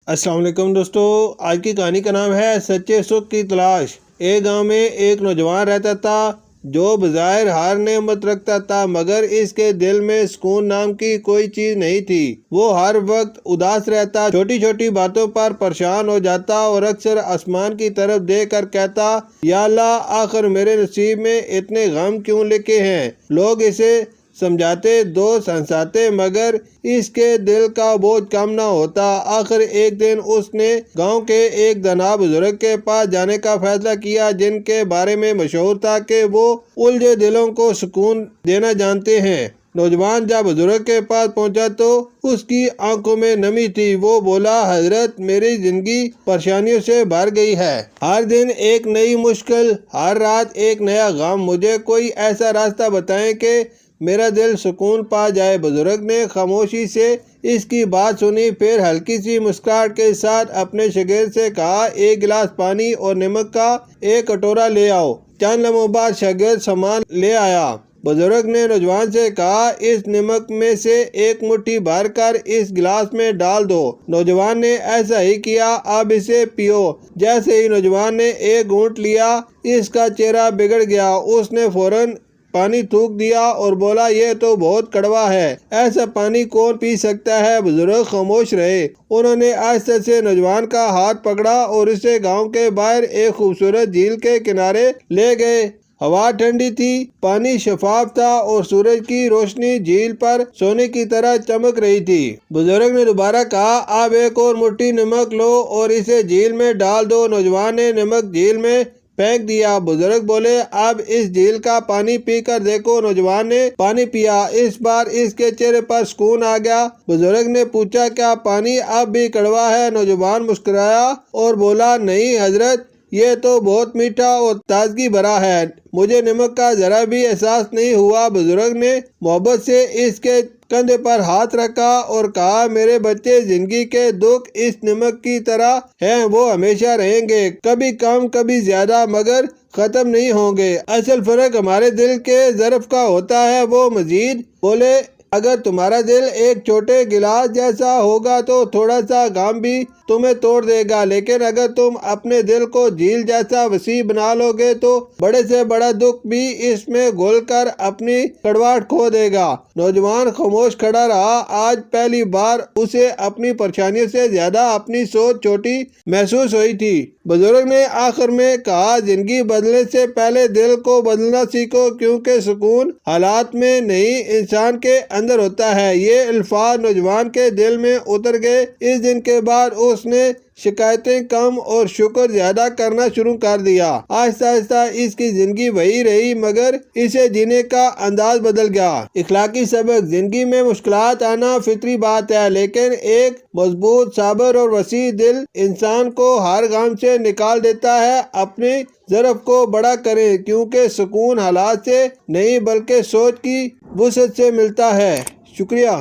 السلام علیکم دوستو، آج کی کہانی کا نام ہے سچے سکھ کی تلاش۔ ایک گاؤں میں ایک نوجوان رہتا تھا جو بظاہر ہر نعمت رکھتا تھا، مگر اس کے دل میں سکون نام کی کوئی چیز نہیں تھی۔ وہ ہر وقت اداس رہتا، چھوٹی چھوٹی باتوں پر پریشان ہو جاتا اور اکثر آسمان کی طرف دیکھ کر کہتا، یا اللہ، آخر میرے نصیب میں اتنے غم کیوں لکھے ہیں؟ لوگ اسے سمجھاتے، دوست ہنساتے، مگر اس کے دل کا بوجھ کم نہ ہوتا۔ آخر ایک دن اس نے گاؤں کے ایک دانا بزرگ کے پاس جانے کا فیصلہ کیا، جن کے بارے میں مشہور تھا کہ وہ الجھے دلوں کو سکون دینا جانتے ہیں۔ نوجوان جب بزرگ کے پاس پہنچا تو اس کی آنکھوں میں نمی تھی۔ وہ بولا، حضرت، میری زندگی پریشانیوں سے بھر گئی ہے۔ ہر دن ایک نئی مشکل، ہر رات ایک نیا غم۔ مجھے کوئی ایسا راستہ بتائیں کہ میرا دل سکون پا جائے۔ بزرگ نے خاموشی سے اس کی بات سنی، پھر ہلکی سی مسکراہٹ کے ساتھ اپنے شاگرد سے کہا، ایک گلاس پانی اور نمک کا ایک کٹورا لے آؤ۔ چند لمحوں بعد شاگرد سامان لے آیا۔ بزرگ نے نوجوان سے کہا، اس نمک میں سے ایک مٹھی بھر کر اس گلاس میں ڈال دو۔ نوجوان نے ایسا ہی کیا، اب اسے پیو۔ جیسے ہی نوجوان نے ایک گھونٹ لیا، اس کا چہرہ بگڑ گیا۔ اس نے فوراً پانی تھوک دیا اور بولا، یہ تو بہت کڑوا ہے، ایسا پانی کون پی سکتا ہے؟ بزرگ خاموش رہے۔ انہوں نے آہستہ سے نوجوان کا ہاتھ پکڑا اور اسے گاؤں کے باہر ایک خوبصورت جھیل کے کنارے لے گئے۔ ہوا ٹھنڈی تھی، پانی شفاف تھا اور سورج کی روشنی جھیل پر سونے کی طرح چمک رہی تھی۔ بزرگ نے دوبارہ کہا، اب ایک اور مٹھی نمک لو اور اسے جھیل میں ڈال دو۔ نوجوان نے نمک جھیل میں پھینک دیا۔ بزرگ بولے، اب اس جھیل کا پانی پی کر دیکھو۔ نوجوان نے پانی پیا۔ اس بار اس کے چہرے پر سکون آ گیا۔ بزرگ نے پوچھا، کیا پانی اب بھی کڑوا ہے؟ نوجوان مسکرایا اور بولا، نہیں حضرت، یہ تو بہت میٹھا اور تازگی بھرا ہے، مجھے نمک کا ذرا بھی احساس نہیں ہوا۔ بزرگ نے محبت سے اس کے کندھے پر ہاتھ رکھا اور کہا، میرے بچے، زندگی کے دکھ اس نمک کی طرح ہیں، وہ ہمیشہ رہیں گے، کبھی کم کبھی زیادہ، مگر ختم نہیں ہوں گے۔ اصل فرق ہمارے دل کے ظرف کا ہوتا ہے۔ وہ مزید بولے، اگر تمہارا دل ایک چھوٹے گلاس جیسا ہوگا تو تھوڑا سا غم بھی تمہیں توڑ دے گا، لیکن اگر تم اپنے دل کو جھیل جیسا وسیع بنا لو گے تو بڑے سے بڑا دکھ بھی اس میں گھل کر اپنی کڑواہٹ کھو دے گا۔ نوجوان خاموش کھڑا رہا۔ آج پہلی بار اسے اپنی پریشانیوں سے زیادہ اپنی سوچ چھوٹی محسوس ہوئی تھی۔ بزرگ نے آخر میں کہا، زندگی بدلنے سے پہلے دل کو بدلنا سیکھو، کیونکہ سکون حالات میں نہیں، انسان کے اندر ہوتا ہے۔ یہ الفاظ نوجوان کے دل میں اتر گئے۔ اس دن کے بعد اس نے شکایتیں کم اور شکر زیادہ کرنا شروع کر دیا۔ آہستہ آہستہ اس کی زندگی وہی رہی، مگر اسے جینے کا انداز بدل گیا۔ اخلاقی سبق: زندگی میں مشکلات آنا فطری بات ہے، لیکن ایک مضبوط، صابر اور وسیع دل انسان کو ہر غم سے نکال دیتا ہے۔ اپنے ظرف کو بڑا کریں، کیونکہ سکون حالات سے نہیں بلکہ سوچ کی وسعت سے ملتا ہے۔ شکریہ۔